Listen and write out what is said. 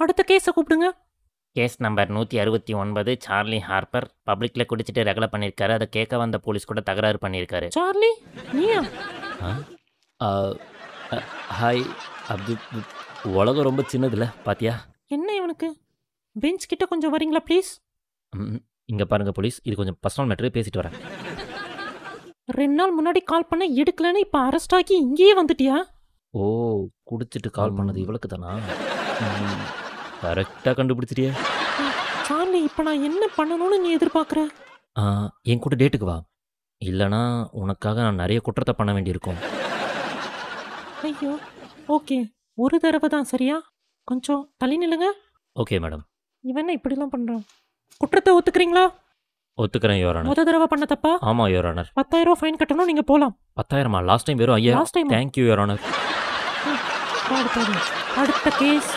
அடுத்த கேஸை கூப்பிடுங்க. கேஸ் நம்பர் 169 சார்லி ஹார்ப்பர் பப்ளிக்கில் குடிச்சிட்டு ரகலை பண்ணியிருக்காரு. அதை கேட்க வந்த போலீஸ் கூட தகராறு பண்ணியிருக்காரு. சார்லி நீயா? ஹாய் அப்து. உலகம் ரொம்ப சின்னதில்ல பாத்தியா? என்ன இவனுக்கு? பெஞ்ச் கிட்ட கொஞ்சம் வரீங்களா ப்ளீஸ்? இங்கே பாருங்க போலீஸ், இது கொஞ்சம் பர்சனல் மேட்டரு, பேசிட்டு வரேன். 2 நாள் முன்னாடி கால் பண்ண எடுக்கலன்னு இப்போ அரெஸ்ட் ஆகி இங்கேயே வந்துட்டியா? ஓ, குடிச்சிட்டு கால் பண்ணது இவளுக்கு தானா? கரெக்டாக கண்டுபிடிச்சிட்டியே. சார்லி இப்போ நான் என்ன பண்ணணும்னு நீ எதிர்பார்க்குற? என் கூட டேட்டுக்கு வா, இல்லைனா உனக்காக நான் நிறைய குற்றத்தை பண்ண வேண்டியிருக்கும். ஐயோ ஓகே, ஒரு தடவை தான் சரியா? கொஞ்சம் தள்ளி நில்லுங்க. Okay madam. இவன் என்ன இப்படிலாம் பண்ணுறான்? குற்றத்தை ஒத்துக்கிறீங்களா? ஒத்துக்கிறேன் யுவர் ஆனர். முத தடவை பண்ண தப்பா? ஆமாம் யுவர் ஆனர். 10,000 ஃபைன் கட்டணும், நீங்கள் போகலாம். 10,000? லாஸ்ட் டைம் வெறும் 5,000. Last time. Thank you your honour. அடுத்த கேஸ்